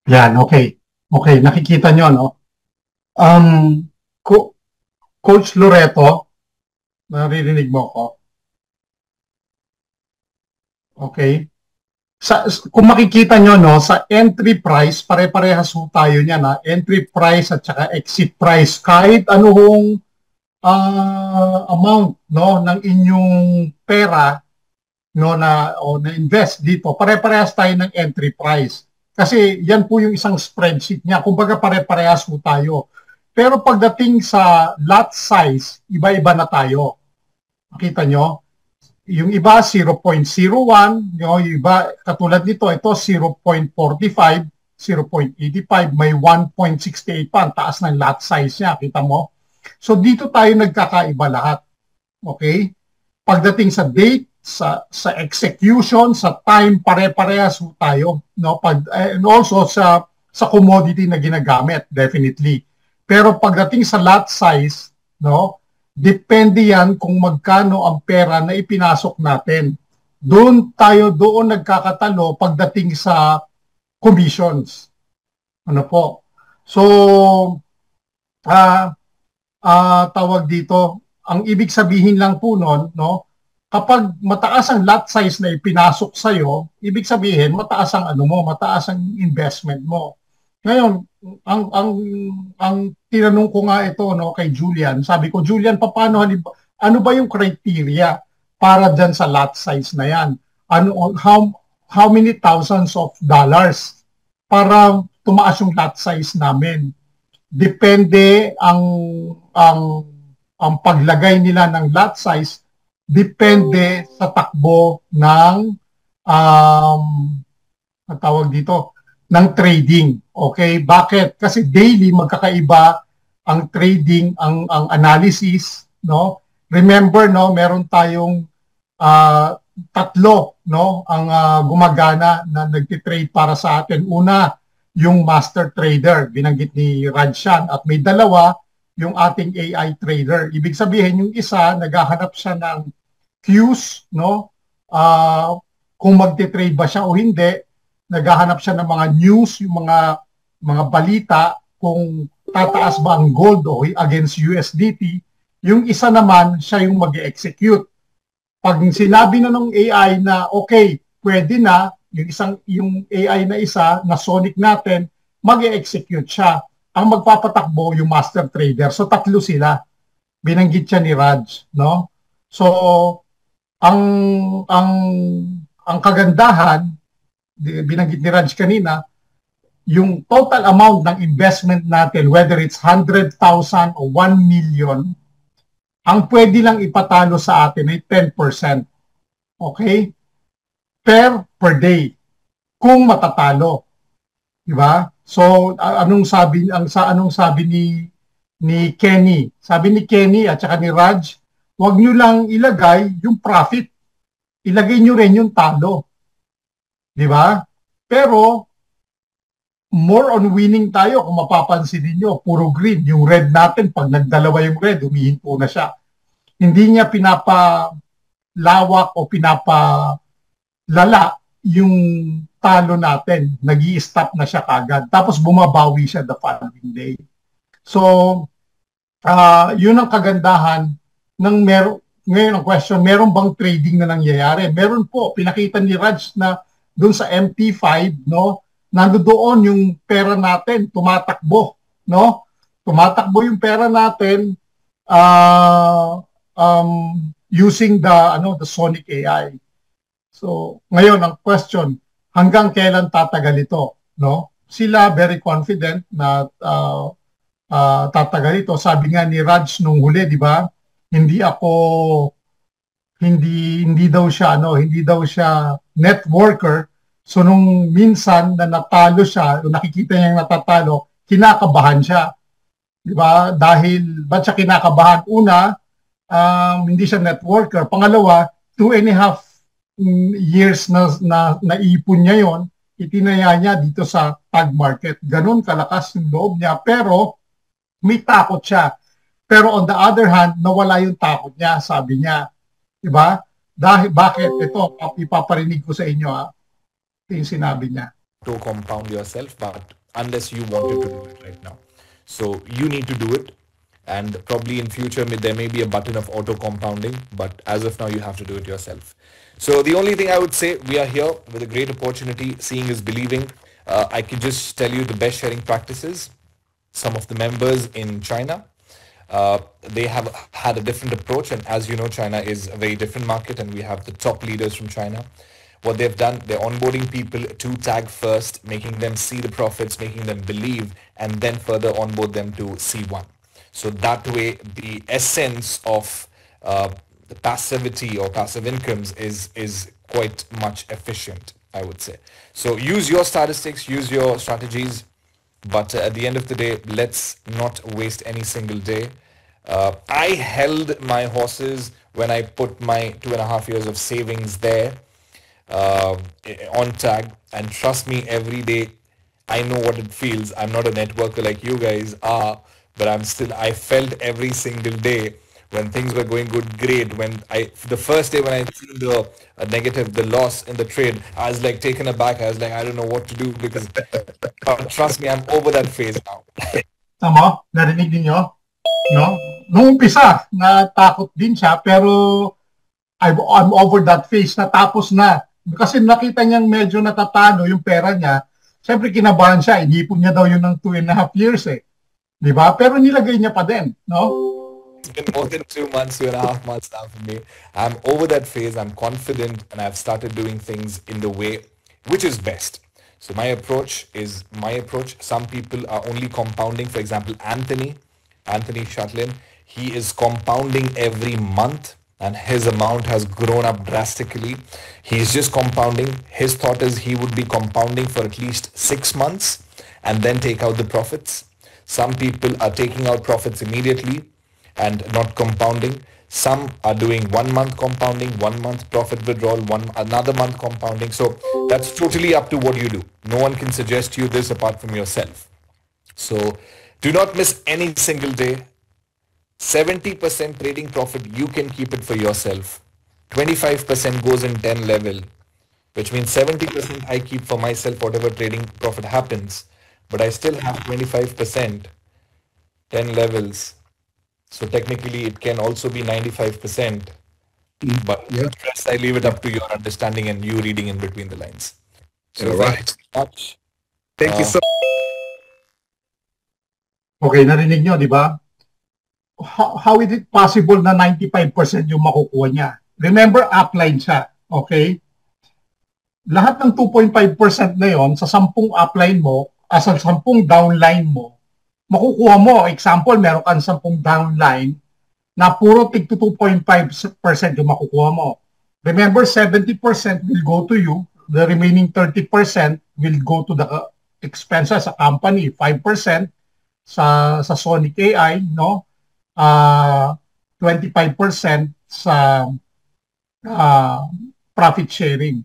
Yan, okay. Okay, nakikita nyo, no? Um, Co- Coach Loreto, naririnig mo ko? Okay. Kung makikita nyo, no, sa entry price, pare-parehas ho tayo niyan, na entry price at saka exit price. Kahit anong amount, no, ng inyong pera, no, na invest dito, pare-parehas tayo ng entry price. Kasi yan po yung isang spreadsheet niya. Kumbaga pare-parehas po tayo. Pero pagdating sa lot size, iba-iba na tayo. Makita nyo? Yung iba 0.01, yung iba katulad nito, ito 0.45, 0.85, may 1.68 pa, ang taas ng lot size niya, kita mo? So dito tayo nagkakaiba lahat. Okay? Pagdating sa date, sa execution, sa time, pare-parehas tayo, no? And also sa commodity na ginagamit, definitely. Pero pagdating sa lot size, no? Depende yan kung magkano ang pera na ipinasok natin. Doon nagkakatalo pagdating sa commissions. Ano po? So, ah tawag dito, ang ibig sabihin lang po nun, no, kapag mataas ang lot size na ipinasok sa'yo, ibig sabihin, mataas ang ano mo, mataas ang investment mo. Ngayon, ang ang tinanong ko nga ito, no, kay Julian, sabi ko, Julian, ano ba yung criteria para dyan sa lot size na yan? How many thousands of dollars para tumaas yung lot size namin? Depende ang ang paglagay nila ng lot size depende sa takbo ng um, ang tawag dito ng trading. Okay? Bakit? Kasi daily magkakaiba ang trading, ang analysis, no? Remember, no, meron tayong tatlo, no, ang gumagana na nagtitrade para sa atin. Una, yung master trader, binanggit ni Radshan, at may dalawa, yung ating AI trader. Ibig sabihin, yung isa, naghahanap siya ng cues, no? Kung magte-trade ba siya o hindi, naghahanap siya ng mga news, yung mga balita, kung tataas ba ang gold o against USDT. Yung isa naman, siya yung mag-execute. Pag sinabi na ng AI na okay, pwede na, yung AI na isa na Sonic natin, mag-execute siya. Ang magpapatakbo yung master trader. So tatlo sila. Binanggit siya ni Raj, no? So ang ang ang kagandahan, binanggit ni Raj kanina, yung total amount ng investment natin, whether it's 100,000 o 1 million, ang pwede lang ipatalo sa atin ay 10%. Okay? Per day. Kung matatalo. Di ba? So, anong sabi ni Kenny? Sabi ni Kenny at saka ni Raj, huwag nyo lang ilagay yung profit. Ilagay nyo rin yung talo. Di ba? Pero, more on winning tayo kung mapapansin niyo, puro green. Yung red natin, pag nagdalawa yung red, humihinto na siya. Hindi niya pinapalawak o pinapalala yung talo natin. Nag-i-stop na siya kagad. Tapos bumabawi siya the following day. So, yun ang kagandahan ng ngayon ang question, meron bang trading na nangyayari? Meron po. Pinakita ni Raj na doon sa MT5, no, nandoon yung pera natin, tumatakbo, no? Tumatakbo yung pera natin using the Sonic AI. So, ngayon ang question, hanggang kailan tatagal ito, no? Sila very confident na tatagal ito. Sabi nga ni Raj nung huli, di ba? Hindi ako hindi daw siya hindi daw siya networker. So nung minsan na natalo siya, nung nakikita niya yung natatalo, kinakabahan siya. Di ba? Dahil ba't siya kinakabahan? Una, hindi siya networker. Pangalawa, 2.5 years na naipon niya yon, itinaya niya dito sa tag market. Ganon kalakas yung loob niya, pero may takot siya. Pero on the other hand, nawala yung takot niya, sabi niya. Diba? Dahil, bakit? Ito, ipaparinig ko sa inyo, ha? Ito yung sinabi niya. to compound yourself, but unless you wanted to do it right now. So you need to do it. And probably in future, there may be a button of auto compounding, but as of now, you have to do it yourself. So the only thing I would say, we are here with a great opportunity. Seeing is believing. I could just tell you the best sharing practices. Some of the members in China, they have had a different approach. And as you know, China is a very different market, and we have the top leaders from China. What they've done, they're onboarding people to tag first, making them see the profits, making them believe, and then further onboard them to C1. So that way, the essence of the passivity or passive incomes is quite much efficient, I would say. So use your statistics, use your strategies, but at the end of the day, let's not waste any single day. I held my horses when I put my 2.5 years of savings there uh, on tag, and trust me, every day I know what it feels. I'm not a networker like you guys are, but I felt every single day when things were going good, great. The first day when I seen the negative, the loss in the trade, I was like taken aback. I was like, I don't know what to do, because trust me, I'm over that phase now. Tama? Narinig ninyo? No? Noong umpisa, natakot din siya, pero I'm over that phase, natapos na. Kasi nakita niyang medyo natatalo yung pera niya, siyempre kinabahan siya, inipon niya daw yun ng 2.5 years eh. Di ba? Pero nilagay niya pa din, no? It's been more than 2 months, 2.5 months now for me. I'm over that phase. I'm confident, and I've started doing things in the way which is best. So my approach is my approach. Some people are only compounding. For example, Anthony Shatlin, he is compounding every month, and his amount has grown up drastically. He's just compounding. His thought is he would be compounding for at least 6 months and then take out the profits. Some people are taking out profits immediately and not compounding. Some are doing 1 month compounding, 1 month profit withdrawal, another month compounding. So that's totally up to what you do. No one can suggest you this apart from yourself. So do not miss any single day. 70% trading profit, you can keep it for yourself. 25% goes in 10 level, which means 70% I keep for myself, whatever trading profit happens. But I still have 25%, 10 levels. So technically, it can also be 95%. But Yeah. the rest, I leave it up to your understanding and you reading in between the lines. So All thank right. you so much. Thank you so Okay, narinig nyo, di ba? How is it possible na 95% yung makukuha niya? Remember, upline siya. Okay? Lahat ng 2.5% na yon sa 10 upline mo, sa 10 downline mo, makukuha mo. Example, meron kang 10 downline na puro tig 2.5% yung makukuha mo. Remember, 70% will go to you. The remaining 30% will go to the expenses sa company. 5% sa Sonic AI, no? 25% sa profit sharing.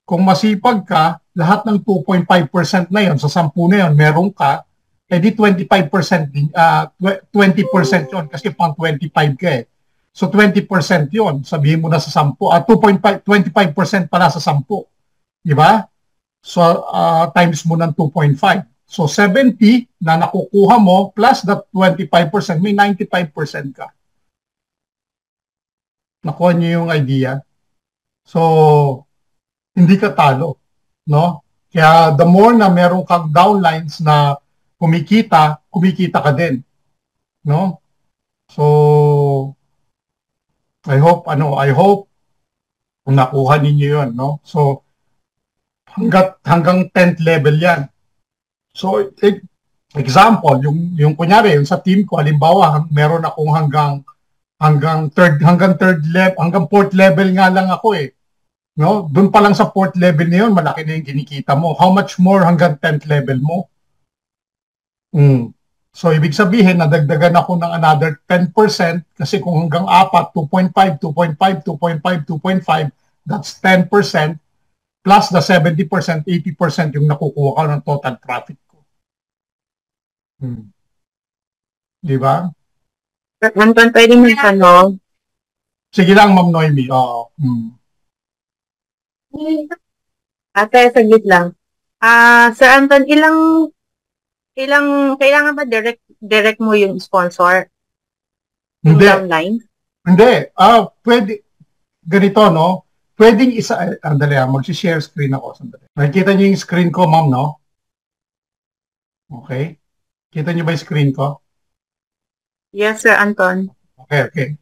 Kung masipag ka, lahat ng 2.5% na yon sa 10 na yon, meron ka, edi 25% din, 20% yon kasi pang 25 ka eh. So 20% yon, sabihin mo na sa 10, 2.5, 25% pala sa 10. Di ba? So times mo ng 2.5. So 70 na nakukuha mo plus that 25%, may 95% ka. Nakuha niyo yung idea? So, hindi ka talo. No? Kaya the more na meron kang downlines na kumikita, kumikita ka din. No? So, I hope nakuha ninyo yun. No? So, hanggang 10th level yan. So, example, yung kunyari, yung sa team ko, halimbawa, meron akong hanggang fourth level nga lang ako eh. No? Doon pa lang sa fourth level na yun, malaki na yung kinikita mo. How much more hanggang 10th level mo? So, ibig sabihin, nadagdagan ako ng another 10% kasi kung hanggang 4, 2.5, 2.5, 2.5, 2.5, that's 10% plus the 70%, 80% yung nakukuha ka ng total profit ko. Di ba? Anton, pwede mo tanong? Sige lang, Ma'am Noemi. Ate, saglit lang. Sir Anton, kailangan ba direct mo yung sponsor? Yung Hindi. downline? Hindi. Pwede, ganito, no? Pwedeng isa, andali mag-share screen ako. Sandali. Nakikita niyo yung screen ko, ma'am, no? Okay. Kita niyo ba yung screen ko? Yes, Sir Anton. Okay.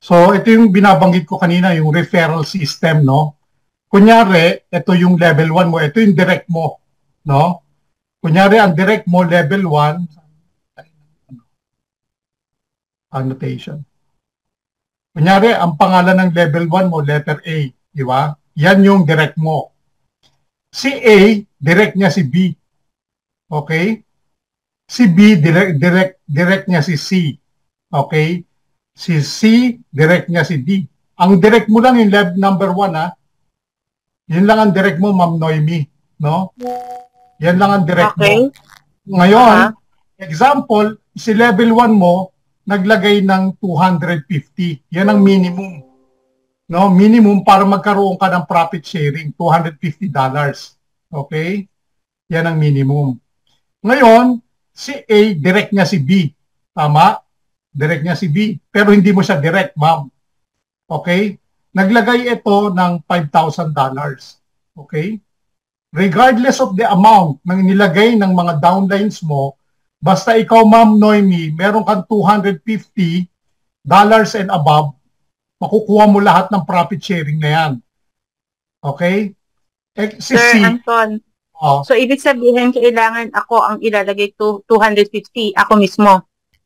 So, ito yung binabanggit ko kanina, yung referral system, no? Kunyari, ito yung level 1 mo, ito yung direct mo, no? Kunyari, ang direct mo, level 1, annotation. Kunyari, ang pangalan ng level 1 mo, letter A, di ba? Yan yung direct mo. Si A, direct niya si B. Okay? Si B, direct niya si C. Okay? Si C, direct niya si D. Ang direct mo lang yung level number 1, ha? Yun lang ang direct mo, Ma'am Noemi. No? Yan lang ang direct mo. Ngayon, example, si level 1 mo, naglagay ng 250. Yan ang minimum. No, minimum para magkaroon ka ng profit sharing, $250. Okay? Yan ang minimum. Ngayon, si A, direct niya si B. Tama? Direct niya si B. Pero hindi mo siya direct, ma'am. Okay? Naglagay ito ng $5,000. Okay? Regardless of the amount ng nilagay ng mga downlines mo, basta ikaw, Ma'am Noemi, meron kang $250 and above, makukuha mo lahat ng profit sharing na yan. Okay? Si Sir C, Anton, so ibig sabihin kailangan ako ang ilalagay to 250, ako mismo?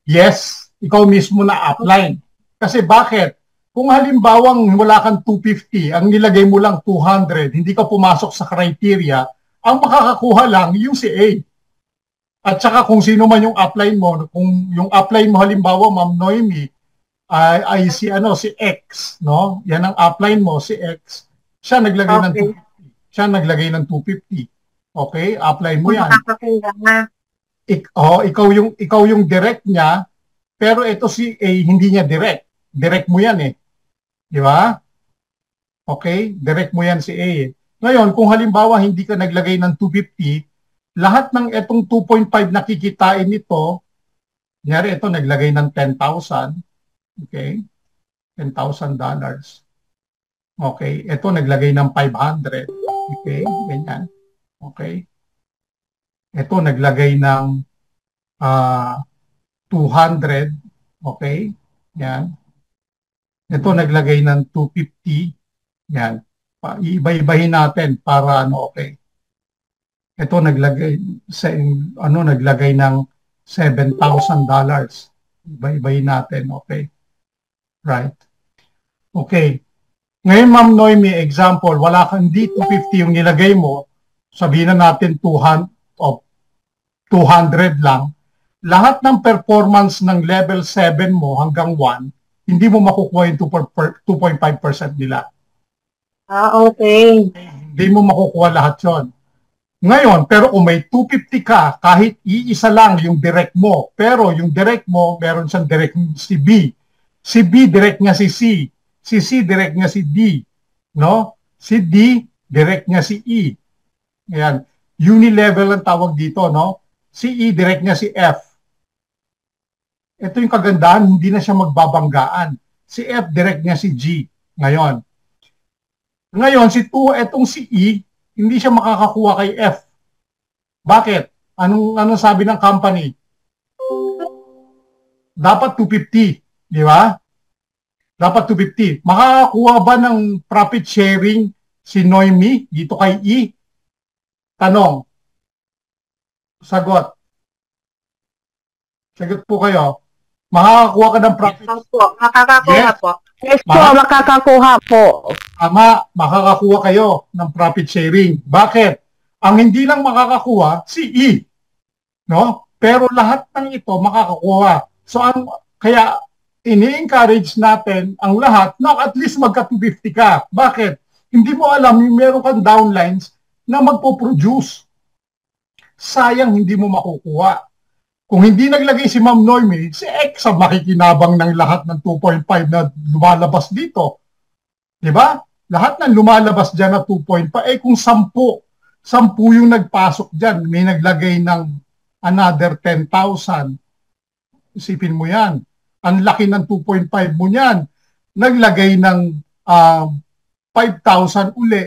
yes, ikaw mismo na upline. Kasi bakit? Kung halimbawang wala kang 250, ang nilagay mo lang 200, hindi ka pumasok sa criteria, ang makakakuha lang yung si A. At saka kung sino man yung upline mo, kung yung upline mo halimbawa, Ma'am Noemi, ay si X, no? Yan ang upline mo, si X. Siya naglagay ng 250. Siya naglagay ng 250. Okay? Upline mo yan. Ikaw yung direct niya, pero ito si A, hindi niya direct. Direct mo yan eh. Di ba? Okay? Direct mo yan si A. Ngayon, kung halimbawa hindi ka naglagay ng 250, lahat ng itong 2.5 na kikitain nito, kunyari ito naglagay ng 10,000, okay? $10,000. Okay, ito naglagay ng 500. Okay, ganyan. Okay. Ito naglagay ng 200. Okay, yan. Ito naglagay ng 250. Yan. Iiba-ibahin natin para okay. Ito naglagay naglagay ng $7,000. Iba-ibahin natin, okay? Right. Okay. Ngayon, Ma'am Noemi, example, wala kang hindi 250 yung nilagay mo, sabihin na natin 200 lang. Lahat ng performance ng level 7 mo hanggang 1, hindi mo makukuha yung 2.5% nila. Okay. Hindi mo makukuha lahat yon. Ngayon, pero kung may 250 ka, kahit iisa lang yung direct mo, pero yung direct mo, meron siyang direct si B. Si B, direct niya si C. Si C, direct niya si D. No? Si D, direct niya si E. Ayan. Unilevel ang tawag dito, no? Si E, direct niya si F. Ito yung kagandahan, hindi na siya magbabanggaan. Si F, direct niya si G. Ngayon, etong si E, hindi siya makakakuha kay F. Bakit? Anong sabi ng company? Dapat 250, di ba? Dapat 250. Makakakuha ba ng profit sharing si Noemi dito kay E? Tanong. Sagot. Sagot po kayo. Makakakuha ka ng profit? Yes po, makakakuha po. Yes po, makakakuha po. Tama, makakakuha kayo ng profit sharing. Bakit? Ang hindi lang makakakuha, si E. No? Pero lahat ng ito makakakuha. So, kaya ini-encourage natin ang lahat na at least magka-250 ka. Bakit? Hindi mo alam yung meron kang downlines na magpo-produce. Sayang hindi mo makukuha. Kung hindi naglagay si Ma'am Noemi, si X ang makikinabang ng lahat ng 2.5 na lumalabas dito. Diba? Lahat ng lumalabas dyan na 2.5, kung 10 10 yung nagpasok dyan, may naglagay ng another 10,000. Isipin mo yan. Ang laki ng 2.5 mo yan. Naglagay ng 5,000 uli.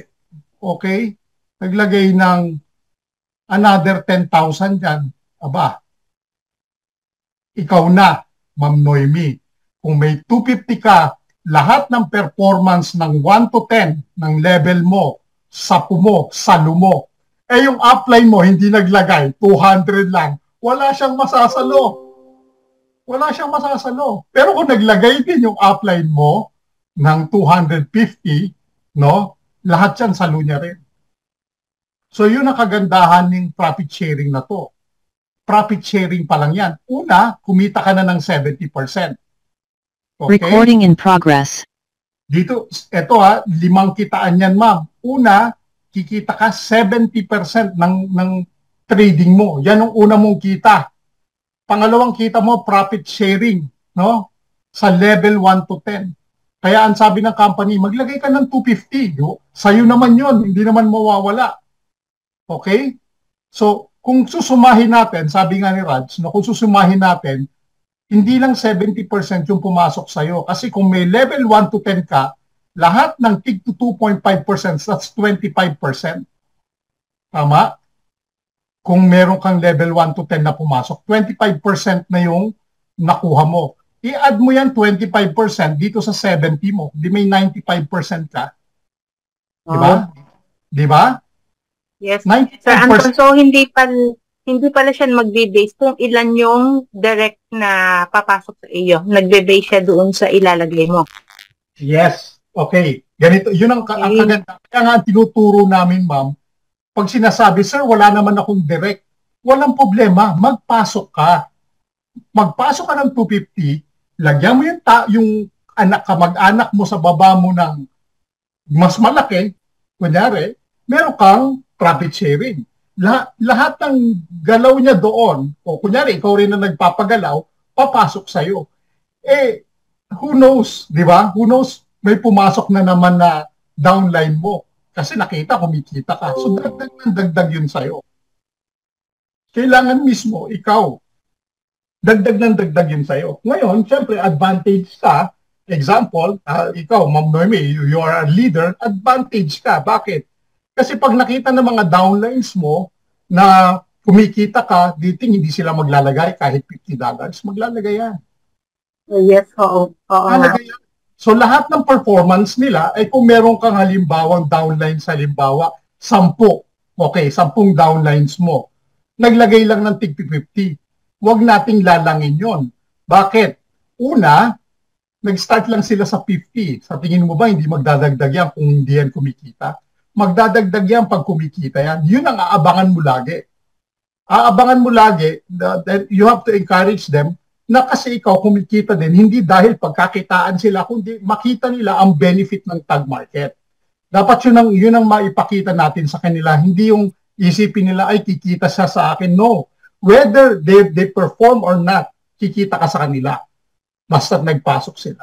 Okay? Naglagay ng another 10,000 dyan. Aba, ikaw na, Ma'am Noemi. Kung may 250 ka, lahat ng performance ng 1 to 10 ng level mo, sapu mo, salo mo. Eh yung upline mo, hindi naglagay, 200 lang. Wala siyang masasalo. Wala siyang masasalo. Pero kung naglagay din yung upline mo ng 250, no, lahat yan salo niya rin. So yun ang kagandahan ng profit sharing na to. Profit sharing pa lang yan. Una, kumita ka na ng 70%. Okay? Recording in progress. Dito, eto 5 kitaan yan, ma'am. Una, kikita ka 70% ng trading mo. Yan ang una mong kita. Pangalawang kita mo, profit sharing, no? Sa level 1 to 10. Kaya ang sabi ng company, maglagay ka ng 250. No? Sa'yo naman yon, hindi naman mawawala. Okay? So, kung susumahin natin, sabi nga ni Raj, no, kung susumahin natin, hindi lang 70% yung pumasok sa'yo. Kasi kung may level 1 to 10 ka, lahat ng tig to 2.5%, that's 25%. Tama? Kung meron kang level 1 to 10 na pumasok, 25% na yung nakuha mo. I-add mo yan 25% dito sa 70 mo. Di may 95% ka. Di ba? Di ba? Yes. 95%. Sir Anton, so hindi pala siya magbe-base kung ilan yung direct na papasok sa iyo. Nagbe-base siya doon sa ilalagay mo. Yes. Okay. Ganito. Yun ang kaganda. Kaya nga tinuturo namin, ma'am, pag sinasabi, sir, wala naman akong direct, walang problema. Magpasok ka. Magpasok ka ng 250, lagyan mo yung anak ka, mag-anak mo sa baba mo ng mas malaki, kunyari, meron kang profit sharing. Lahat ng galaw niya doon, o kunyari, ikaw rin na nagpapagalaw, papasok sa'yo. Eh, who knows, di ba? Who knows, may pumasok na naman na downline mo. Kasi nakita, kumikita ka. So, dagdag yun sa'yo. Kailangan mismo, ikaw, dagdag yun sa'yo. Ngayon, syempre, advantage ka. Example, ikaw, Ma'am Noemi, you are a leader, advantage ka. Bakit? Kasi pag nakita ng mga downlines mo na kumikita ka, hindi sila maglalagay kahit $50, maglalagay yan. Yes, oo. Maglalagay yan. So lahat ng performance nila ay kung meron kang halimbawang downlines, halimbawa 10, okay, 10 downlines mo, naglagay lang ng tig 50. Huwag nating lalangin yon. Bakit? Una, nag-start lang sila sa 50. Sa tingin mo ba hindi magdadagdag yan kung hindi yan kumikita? Magdadagdag yan pag kumikita yan. Yun ang aabangan mo lagi. Aabangan mo lagi, you have to encourage them na kasi ikaw kumikita din, hindi dahil pagkakitaan sila, kundi makita nila ang benefit ng tag market. Dapat yun ang maipakita natin sa kanila. Hindi yung isipin nila, ay kikita siya sa akin. No. Whether they perform or not, kikita ka sa kanila. Basta nagpasok sila.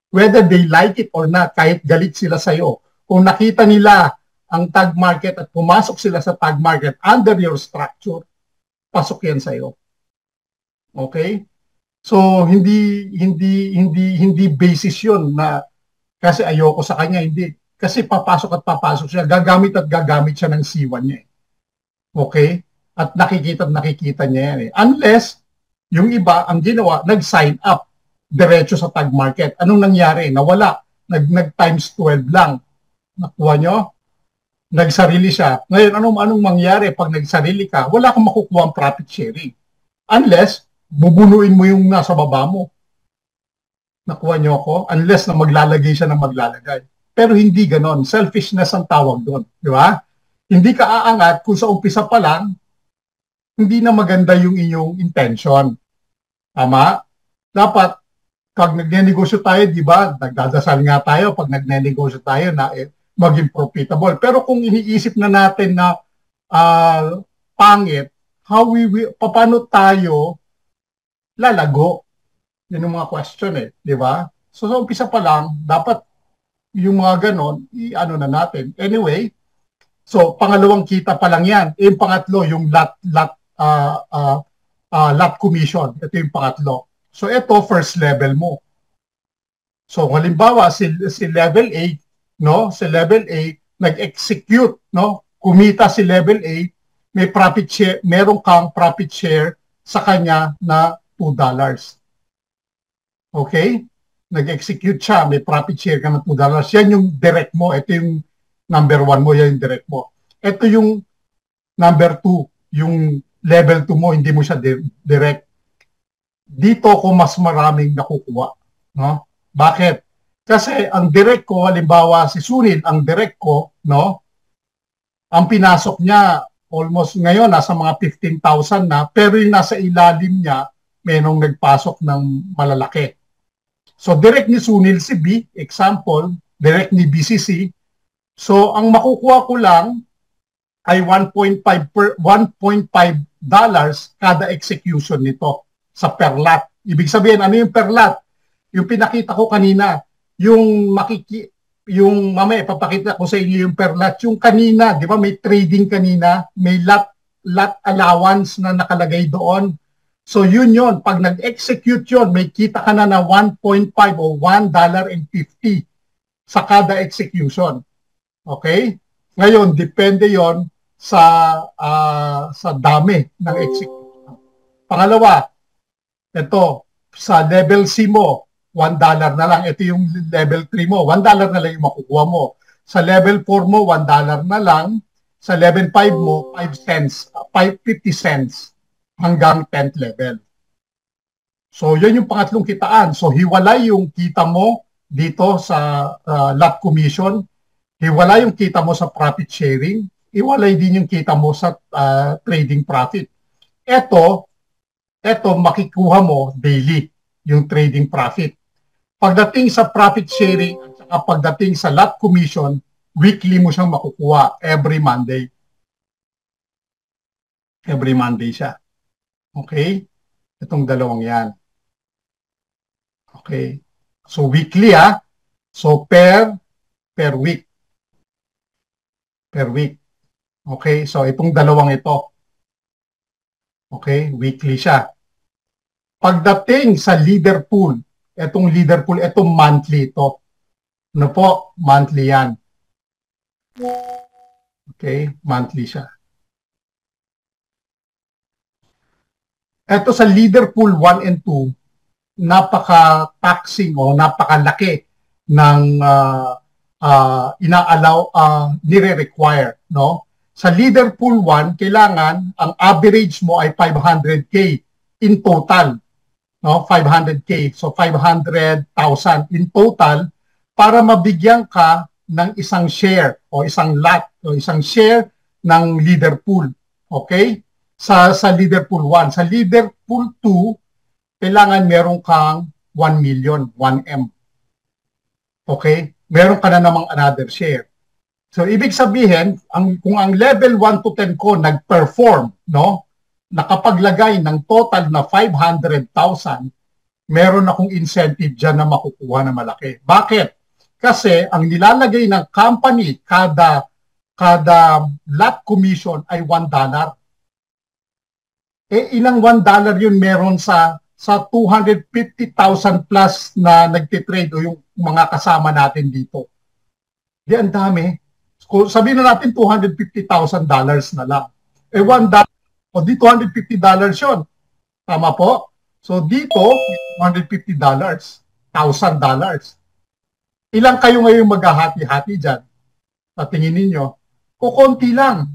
Whether they like it or not, kahit galit sila sa'yo, kung nakita nila ang tag market at pumasok sila sa tag market under your structure, pasok yan sa'yo. Okay? So hindi basis 'yon na kasi ayoko sa kanya, hindi. Kasi papasok siya, gagamit siya ng C1 niya. Okay? At nakikita niya yan. Unless yung iba ang ginawa, nag-sign up diretso sa tag market. Anong nangyari? Nawala. Nag times 12 lang. Nakuha nyo? Nagsarili siya. Ngayon, anong mangyari pag nagsarili ka? Wala kang makukuha ang profit sharing. Unless bubunuin mo yung nasa baba mo. Nakuha nyo ako? Unless na maglalagay siya ng maglalagay. Pero hindi ganon. Selfishness ang tawag doon. Di ba? Hindi ka aangat kung sa umpisa pa lang, hindi na maganda yung inyong intention. Tama? Dapat, pag nagnenegosyo tayo, di ba, nagdadasal nga tayo pag nagnenegosyo tayo na maging profitable. Pero kung iniisip na natin na pangit, paano tayo lalago? Yan yung mga question di ba? So umpisa pa lang, dapat yung mga ganon, i-ano na natin. Anyway, So, pangalawang kita pa lang yan. Yung pangatlo, yung lot commission. Ito yung pangatlo. So, ito, first level mo. So, halimbawa, si level A, no? Si level A, nag-execute, no? Kumita si level A, may profit share, meron kang profit share sa kanya na $2. Okay? Nag-execute siya, may profit share ka na $2. Yan yung direct mo. Ito yung number 1 mo, yan yung direct mo. Ito yung number 2, yung level 2 mo, hindi mo siya direct. Dito ko mas maraming nakukuha. No? Bakit? Kasi ang direct ko, halimbawa si Sunil, ang direct ko, no? Ang pinasok niya, almost ngayon, nasa mga 15,000 na, pero yung nasa ilalim niya, merong nagpasok ng malalaki. So, direct ni Sunil si B, example, direct ni BCC. So, ang makukuha ko lang ay $1.5 kada execution nito sa per lot. Ibig sabihin, ano yung per lot? Yung pinakita ko kanina, yung mamaya papakita ko sa inyo yung per lot. Yung kanina, di ba may trading kanina, may lot allowance na nakalagay doon. So yun. Pag nag-execute yun, may kita ka na 1.5 o $1.50 sa kada execution. Okay? Ngayon, depende yon sa dami ng execution. Pangalawa, ito, sa level C mo, $1 na lang. Ito yung level 3 mo, $1 na lang yung makukuha mo. Sa level 4 mo, $1 na lang. Sa level 5 mo, 5 cents, 50 cents hanggang 10th level. So, yun yung pangatlong kitaan. So, hiwalay yung kita mo dito sa lot commission. Hiwalay yung kita mo sa profit sharing. Hiwalay din yung kita mo sa trading profit. Ito, makikuha mo daily yung trading profit. Pagdating sa profit sharing at saka pagdating sa lot commission, weekly mo siyang makukuha every Monday. Every Monday siya. Okay? Itong dalawang yan. Okay? So weekly So per week. Per week. Okay? So itong dalawang ito. Okay? Weekly siya. Pagdating sa leader pool, itong monthly ito. Ano po? Monthly yan. Okay? Monthly siya. Ito sa leader pool 1 and 2, napaka-taxing o napakalaki ng nire-require. No? Sa leader pool 1, kailangan ang average mo ay 500K in total. No, 500K. So 500,000 in total para mabigyan ka ng isang share o isang lot o isang share ng leader pool. Okay? Sa leader pool 1. Sa leader pool 2, kailangan meron kang 1 million, 1M. Okay? Meron ka na namang another share. So ibig sabihin, kung ang level 1 to 10 ko nag-perform, no? Nakapaglagay ng total na 500,000, meron akong incentive dyan na makukuha na malaki. Bakit? Kasi ang nilalagay ng company kada lot commission ay $1. Ilang $1 yun meron sa 250,000 plus na nagtitrade o yung mga kasama natin dito. Di ang dami. Sabihin na natin $250,000 na lang. $1 o di $250 yun. Tama po? So dito, $250, $1,000. Ilang kayo ngayon maghahati-hati dyan? Sa tingin ninyo? Kukunti lang.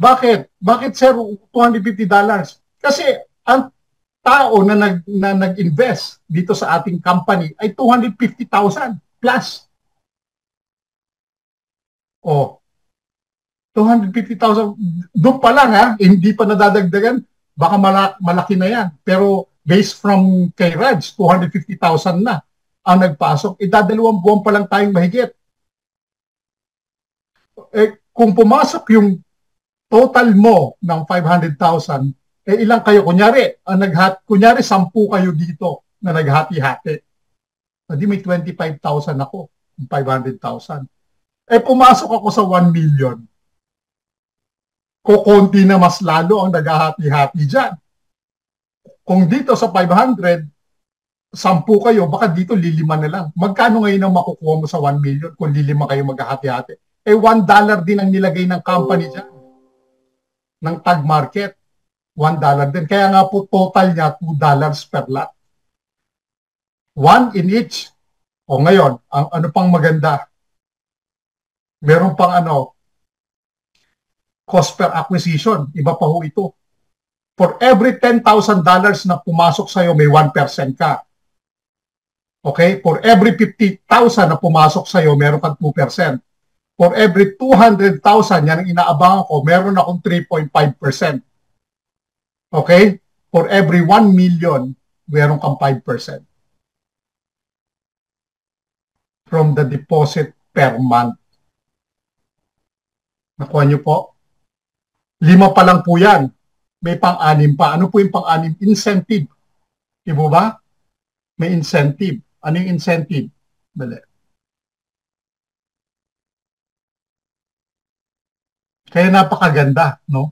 Bakit? Bakit sir $250? Kasi ang tao na nag-invest dito sa ating company ay 250,000 plus. Oh, 250,000, doon pa lang hindi pa nadadagdagan, baka malaki na yan. Pero based from kay Raj, 250,000 na ang nagpasok, dadalawang buwan pa lang tayong mahigit. Kung pumasok yung total mo ng 500,000, ilang kayo? Kunyari, 10 kayo dito na naghati-hati. Hindi may 25,000 ako, 500,000. Eh pumasok ako sa 1 million. Kukunti na mas lalo ang naghahati-hati dyan. Kung dito sa 500, 10 kayo, baka dito lilima na lang. Magkano ngayon ang makukuha mo sa 1 million kung lilima kayo maghahati-hati? Eh $1 din ang nilagay ng company dyan. Ng tag market. $1 din. Kaya nga po total niya $2 per lot. One in each. O ngayon, ano pang maganda? Meron pang cost per acquisition. Iba pa ho ito. For every $10,000 na pumasok sa'yo, may 1% ka. Okay? For every 50,000 na pumasok sa'yo, meron kang 2%. For every 200,000, yan ang inaabangan ko, meron akong 3.5%. Okay? For every 1 million, meron kang 5%. From the deposit per month. Nakuha niyo po? 5 pa lang po yan. May pang-6 pa. Ano po yung pang-6? Incentive. Diba ba? May incentive. Ano yung incentive? Dali. Kaya napakaganda, no?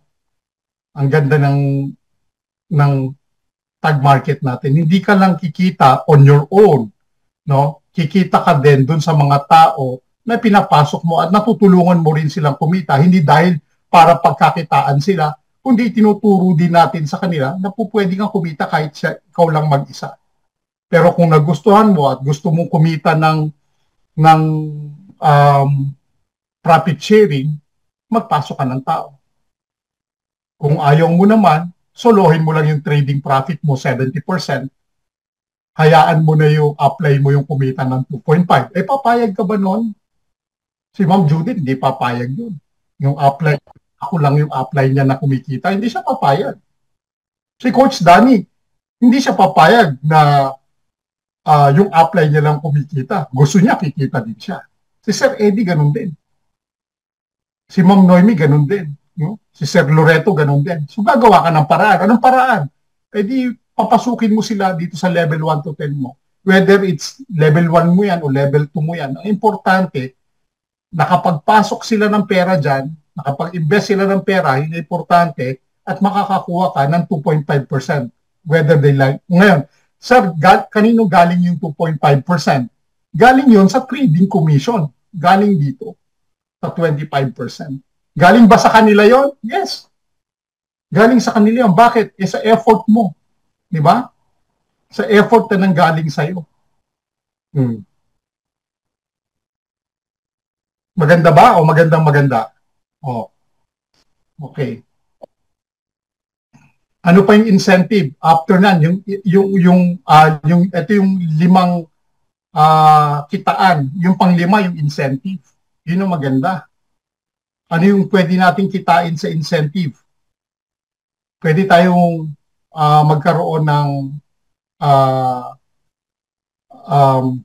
Ang ganda ng tag market natin. Hindi ka lang kikita on your own, no? Kikita ka din dun sa mga tao na pinapasok mo at natutulungan mo rin silang kumita. Hindi dahil para pagkakitaan sila, kundi tinuturo din natin sa kanila na po pwede kang kumita kahit ikaw lang mag-isa. Pero kung nagustuhan mo at gusto mong kumita ng profit sharing, magpasok ka ng tao. Kung ayaw mo naman, solohin mo lang yung trading profit mo 70%, hayaan mo na yung apply mo yung kumita ng 2.5. Eh, papayag ka ba nun? Si Ma'am Judith, hindi papayag yun. Yung apply, ako lang yung apply niya na kumikita, hindi siya papayag. Si Coach Danny, hindi siya papayag na yung apply niya lang kumikita. Gusto niya, kikita din siya. Si Sir Eddie, ganun din. Si Ma'am Noemi, ganun din. No? Si Sir Loreto, ganun din. So, gagawa ka ng paraan. Anong paraan? Eh di, papasukin mo sila dito sa level 1 to 10 mo. Whether it's level 1 mo yan o level 2 mo yan. Ang importante, nakapagpasok sila ng pera dyan, nakapag-invest sila ng pera, hindi importante, at makakakuha ka ng 2.5%. Whether they like. Ngayon, sir, kanino galing yung 2.5%? Galing yun sa trading commission. Galing dito sa 25%. Galing ba sa kanila yon? Yes. Galing sa kanila yon. Bakit? Eh sa effort mo. Di ba? Sa effort na nanggaling sa'yo. Maganda ba o magandang-maganda? Oh. Okay. Ano pa yung incentive? After nan, ito yung 5 kitaan. Yung pang-5, yung incentive. Yun ang maganda. Ano yung pwede nating kitain sa incentive? Pwede tayong magkaroon ng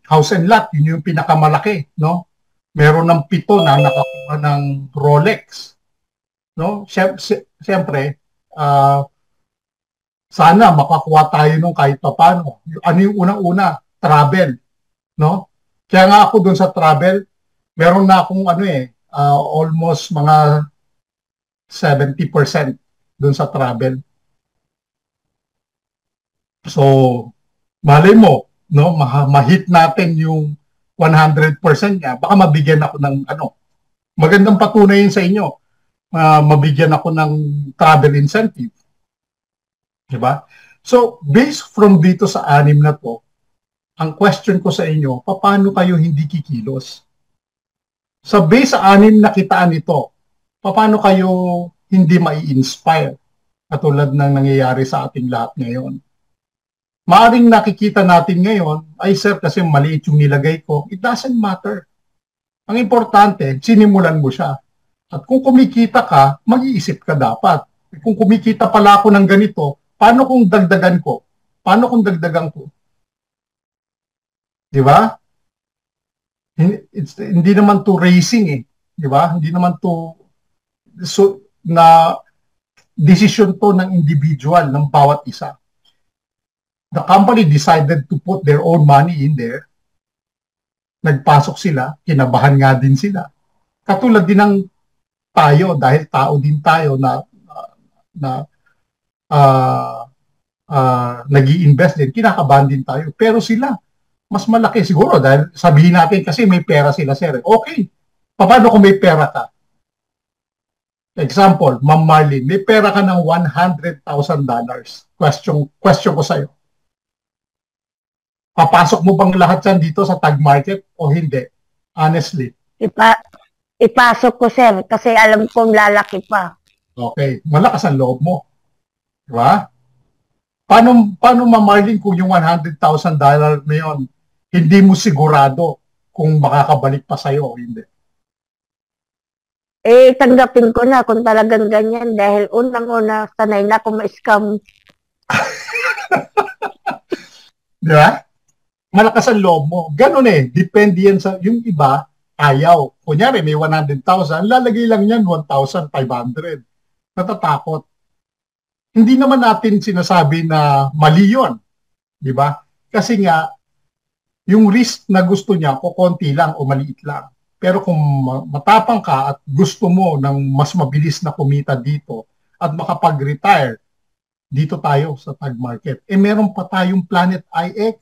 house and lot. Yun yung pinakamalaki, no? Meron ng 7 na nakakuha ng Rolex. No? Siyempre, sana makakuha tayo nung kahit papano. Ano yung unang-una? Travel. No? Kaya nga ako dun sa travel, meron na akong almost mga 70% dun sa travel. So, malay mo, no, ma-hit natin yung 100% niya. Baka mabigyan ako ng magandang patunayin sa inyo. Mabigyan ako ng travel incentive. Diba? So, based from dito sa 6 na to, ang question ko sa inyo, paano kayo hindi kikilos? Sa base sa 6 na kitaan ito, paano kayo hindi mai-inspire katulad ng nangyayari sa ating lahat ngayon? Maaring nakikita natin ngayon, ay sir, kasi maliit yung nilagay ko, it doesn't matter. Ang importante, sinimulan mo siya. At kung kumikita ka, mag-iisip ka dapat. Kung kumikita pala ako ng ganito, paano kung dagdagan ko? Paano kung dagdagan ko? Di ba? Hindi naman to racing eh. Di ba? Hindi naman to na decision to ng individual, ng bawat isa. The company decided to put their own money in there. Nagpasok sila, kinabahan nga din sila. Katulad din ng tayo, dahil tao din tayo na nag-i-invest din, kinakabahan din tayo. Pero sila, mas malaki siguro dahil sabihin natin kasi may pera sila, sir. Okay, paano kung may pera ka? Example, Ma'am Marlene, may pera ka ng $100,000. Question ko sa'yo. Papasok mo bang lahat yan dito sa tag market o hindi? Honestly. Ipasok ko, sir, kasi alam kong lalaki pa. Okay, malakas ang loob mo. Diba? Paano Ma'am Marlene kung yung $100,000 na yun, hindi mo sigurado kung makakabalik pa sa'yo o hindi? Tanggapin ko na kung talagang ganyan dahil unang-una sanay na ako ma-scam. Di ba? Malakas ang loob mo. Ganun depende yan sa, yung iba, ayaw. Kunyari, may 100,000, lalagay lang yan 1,500. Natatakot. Hindi naman natin sinasabi na mali yun. Di ba? Kasi nga, yung risk na gusto niya, kukonti lang o maliit lang. Pero kung matapang ka at gusto mo ng mas mabilis na kumita dito at makapag-retire, dito tayo sa tag market. Meron pa tayong Planet IX.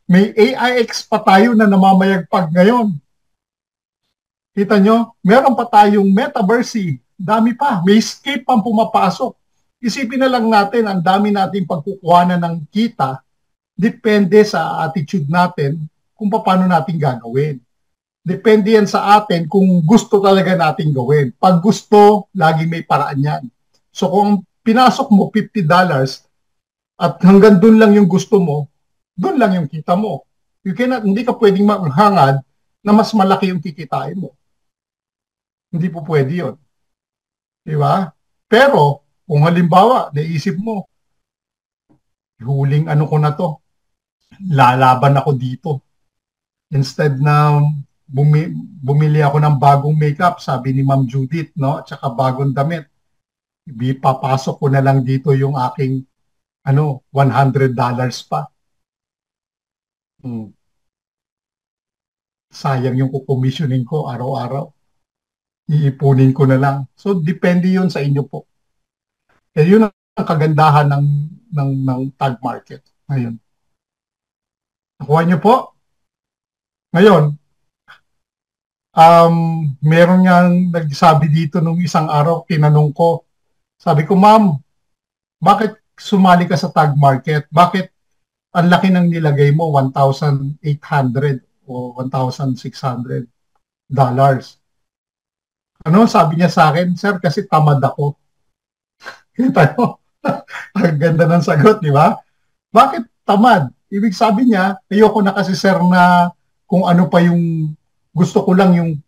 May AIX pa tayo na namamayagpag ngayon. Kita nyo? Meron pa tayong Metaverse. Dami pa. May escape pang pumapasok. Isipin na lang natin, ang dami nating pagkukuhanan ng kita, depende sa attitude natin kung paano natin gagawin. Depende yan sa atin kung gusto talaga natin gawin. Pag gusto, lagi may paraan yan. So kung pinasok mo $50 at hanggang dun lang yung gusto mo, dun lang yung kita mo. Hindi ka pwedeng maghangad na mas malaki yung kikitain mo. Hindi po pwede yun. Diba? Pero, kung halimbawa, naisip mo, huling ano ko na to, lalaban ako dito. Instead na bumili ako ng bagong makeup, sabi ni Ma'am Judith, no? At saka bagong damit. Papasok ko na lang dito yung aking $100 pa. Sayang yung kukomisyonin ko araw-araw. Iipunin ko na lang. So, depende yun sa inyo po. Yun ang kagandahan ng tag market. Ngayon. Nakuha nyo po? Ngayon, meron nga nagsabi dito nung isang araw, tinanong ko, sabi ko, ma'am, bakit sumali ka sa tag market? Bakit ang laki ng nilagay mo, 1,800 o $1,600? Ano sabi niya sa akin? Sir, kasi tamad ako. Kita mo? Ang ganda ng sagot, di ba? Bakit tamad? Ibig sabi niya, ayoko na kasi sir na kung ano pa yung gusto ko lang yung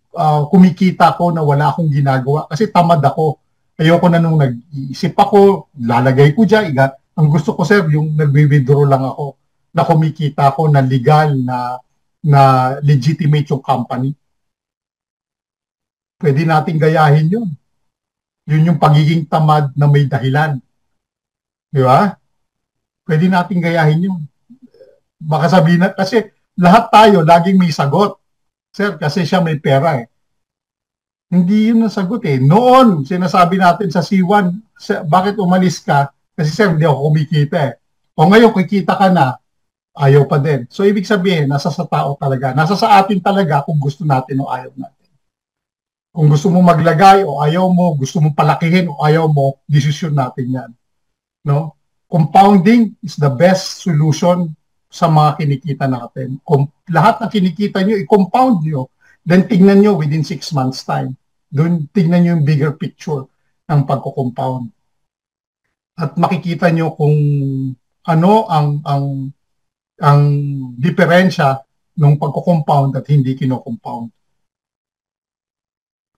kumikita ko na wala akong ginagawa. Kasi tamad ako. Ayoko na nung nag-iisip ako, lalagay ko dyan. Ang gusto ko sir, yung nag-withdraw lang ako na kumikita ko na legal na legitimate yung company. Pwede nating gayahin yun. Yun yung pagiging tamad na may dahilan. Di ba? Pwede nating gayahin yun. Baka sabihin na, kasi lahat tayo laging may sagot. Sir, kasi siya may pera Hindi yun ang sagot Noon, sinasabi natin sa C1, bakit umalis ka? Kasi sir, hindi ako kumikita O ngayon, kikita ka na, ayaw pa din. So, ibig sabihin, nasa sa tao talaga. Nasa sa atin talaga kung gusto natin o ayaw natin. Kung gusto mo maglagay o ayaw mo, gusto mo palakihin o ayaw mo, desisyon natin yan. No? Compounding is the best solution sa mga kinikita natin. Kung lahat ng kinikita nyo, i-compound nyo, then tignan nyo within 6 months time. Doon tignan nyo yung bigger picture ng pagko-compound. At makikita nyo kung ano ang diferensya ng pagko-compound at hindi kino-compound.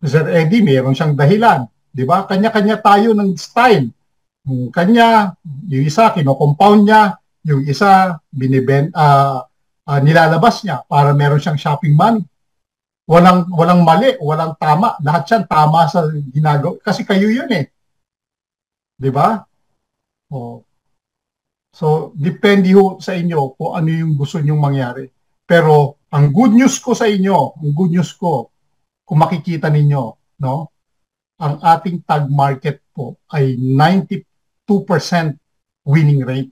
Sir Eddie, mayroon siyang dahilan. Di ba? Kanya-kanya tayo ng style. Yung kanya, yung isa, kino-compound niya, yung isa, nilalabas niya para meron siyang shopping money. Walang mali, walang tama. Lahat yan tama sa ginagawa. Kasi kayo yun Di ba? So, depende sa inyo kung ano yung gusto nyong mangyari. Pero, ang good news ko sa inyo, ang good news ko, kung makikita ninyo, no? Ang ating tag market po ay 92% winning rate.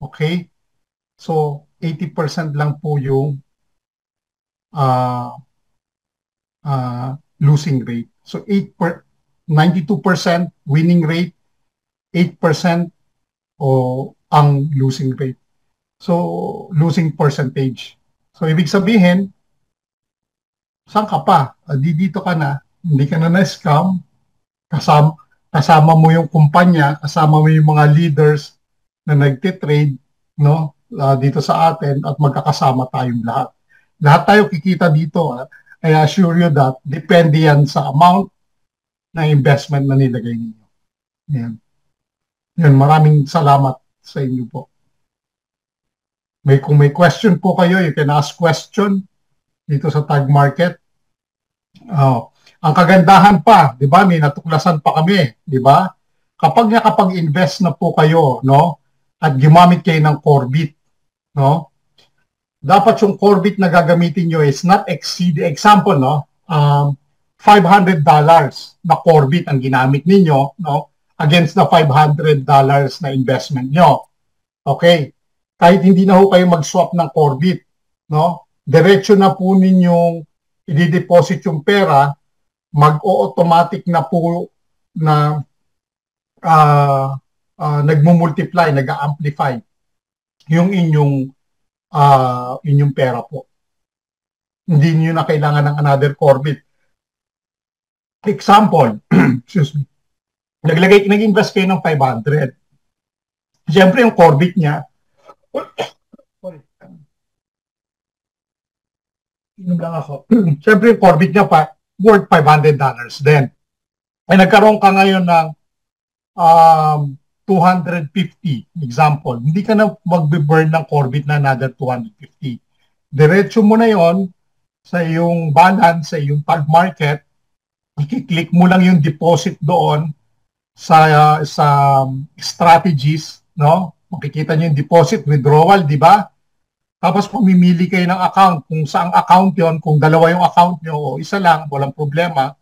Okay? So, 80% lang po yung uh, losing rate. So, 92% winning rate, 8% o ang losing rate. So, losing percentage. So, ibig sabihin, saan ka pa? Dito ka na, hindi ka na na-scam, kasama mo yung kumpanya, kasama mo yung mga leaders na nagtitrade, no, dito sa atin at magkakasama tayong lahat. Lahat tayo kikita dito. I assure you that depende yan sa amount na investment na nilagay ninyo. Yan. Yan, maraming salamat sa inyo po. Kung may question po kayo, you can ask question dito sa tag market. Ang kagandahan pa, 'di ba? May natuklasan pa kami, 'di ba? Kapag invest na po kayo, no? At gumamit kayo ng Corbit, no? Dapat yung Corbit na gagamitin niyo is not exceed, example, no? $500 na Corbit ang ginamit ninyo, no? Against the $500 na investment nyo. Okay? Kahit hindi na ho kayo mag-swap ng Corbit, no? Diretso na po ninyong i-deposit yung pera, mag-o-automatic na po na nagmumultiply, nag-amplify yung inyong pera po. Hindi niyo na kailangan ng another Corbit. Example, excuse me, nag-invest kayo ng 500. Siyempre yung Corbit niya, inom lang ako. Siyempre yung Corbit niya pa, worth $500 din. Ay nagkaroon ka ngayon ng 250, example. Hindi ka na mag-burn ng Corbit na another 250. Diretso mo na yon sa iyong balance, sa iyong tag market, i-click mo lang yung deposit doon sa strategies, no? Makikita niyo yung deposit, withdrawal, di ba? Tapos pamimili kayo ng account, kung saang account yon, kung dalawa yung account nyo o isa lang, walang problema,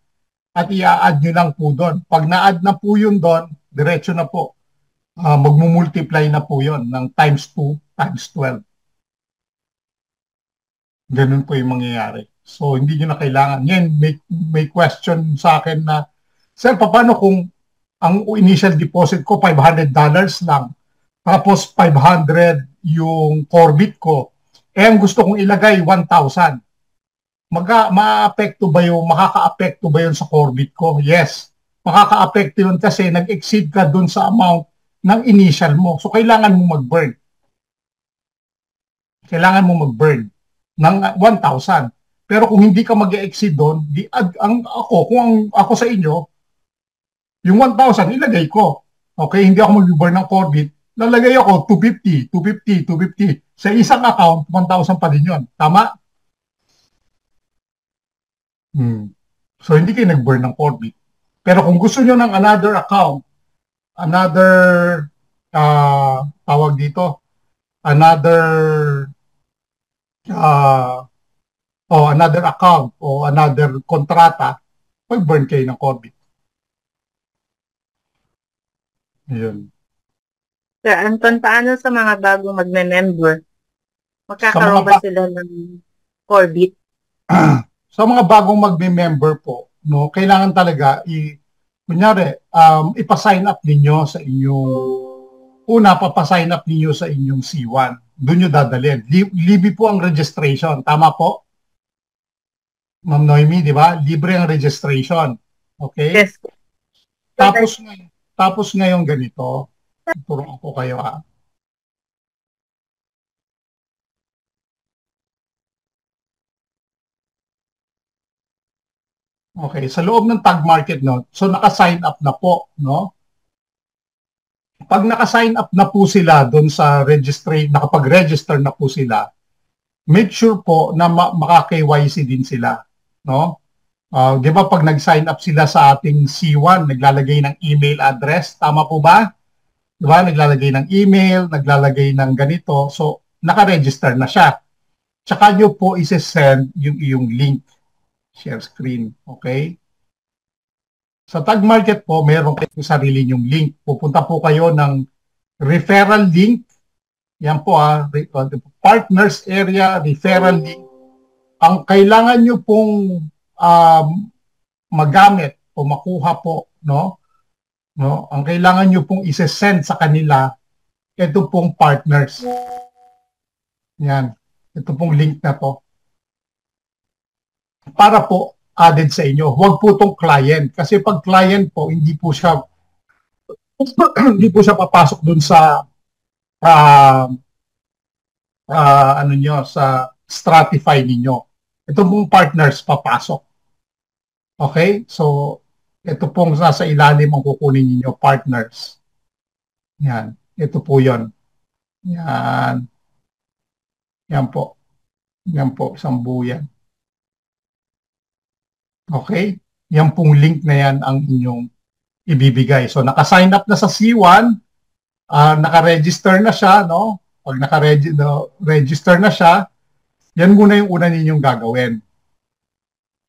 at i-add nyo lang po doon. Pag na-add na po yun doon, diretso na po. Magmumultiply na po yon ng times 2, times 12. Ganun po yung mangyayari. So, hindi nyo na kailangan. Yan, may question sa akin na, Sir, paano kung ang initial deposit ko $500 lang, tapos 500 yung Corbit ko, ang gusto kong ilagay 1,000. Makaka-apekto ba yun sa Corbit ko? Yes. Makaka-apekto yun kasi nag-exceed ka dun sa amount ng initial mo. So, kailangan mo mag-burn. Kailangan mo mag-burn ng 1,000. Pero kung hindi ka mag-exceed doon, kung ako sa inyo, yung 1,000 ilagay ko. Okay, hindi ako mag-burn ng Corbit. Lalagay ako 250. Sa isang account, 1,000 pa din yun. Tama? So, hindi kayo nag-burn ng Corbit. Pero kung gusto nyo ng another account, another, tawag dito, another account o another kontrata, mag-burn kayo ng Corbit. Yun. Sir Anton, paano sa mga bagong magme-member? Magkakaroon ba sila ng Corbit? Sa mga bagong magme-member po, no, kailangan talaga kunyari, ipa-sign up ninyo sa inyong papasign up ninyo sa inyong C1. Doon nyo dadalhin. Libre po ang registration. Tama po? Ma'am Noemi, di ba? Libre ang registration. Okay? Yes. Tapos ngayon ganito, turuan ko kayo ha. Okay, sa loob ng tag market, no? So naka-sign up na po, no? Pag naka-sign up na po sila doon sa nakapag-register na po sila, make sure po na maka-KYC din sila, no? Di ba pag nag-sign up sila sa ating C1, naglalagay ng email address, tama po ba? Di ba? Naglalagay ng email, naglalagay ng ganito, so naka-register na siya. Tsaka nyo po isi-send yung iyong link Share screen. Okay? Sa Tag Market po, meron kayong sarili nyong link. Pupunta po kayo ng referral link. Yan po partners area, referral link. Ang kailangan nyo pong magamit o makuha po, no? Ang kailangan nyo pong ise-send sa kanila, ito pong partners. Yan. Ito pong link na to. Para po added sa inyo. Huwag po itong client. Kasi pag client po, hindi po siya hindi po siya papasok dun sa ano nyo, sa Stratify ninyo. Ito pong partners papasok. Okay? So, ito pong nasa ilalim ang kukunin ninyo, partners. Yan. Ito po yon. Yan. Yan po. Yan po. Sambu yan. Okay? Yan pong link na yan ang inyong ibibigay. So, naka-sign up na sa C1, naka-register na siya, no? Pag naka-register na siya, yan muna yung una ninyong gagawin.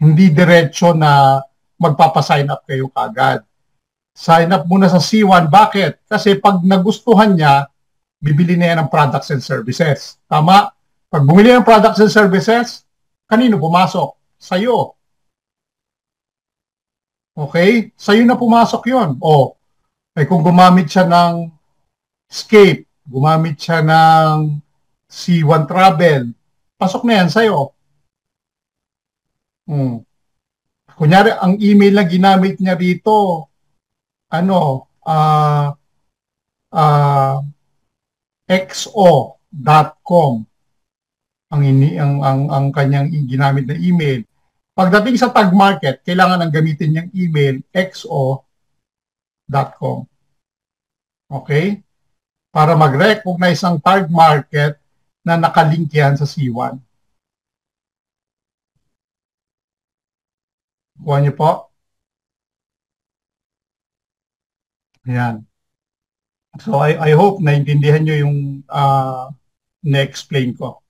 Hindi diretso na magpapasign up kayo kagad. Sign up muna sa C1. Bakit? Kasi pag nagustuhan niya, bibili na yan ng products and services. Tama? Pag bumili ng products and services, kanino pumasok? Sa'yo. Okay? Sa'yo na pumasok yon. O, ay kung gumamit siya ng Escape, gumamit siya ng C1 Travel, pasok na yan sa'yo. Kunyari, ang email na ginamit niya rito, xo.com ang kanyang ginamit na email. Pagdating sa Tag Market, kailangan ang gamitin niyang email xo.com. Okay? Para mag-recognize ang Tag Market na nakalink yan sa C1. Kuha niyo po. Ayan. So I hope naintindihan niyo yung na-explain ko.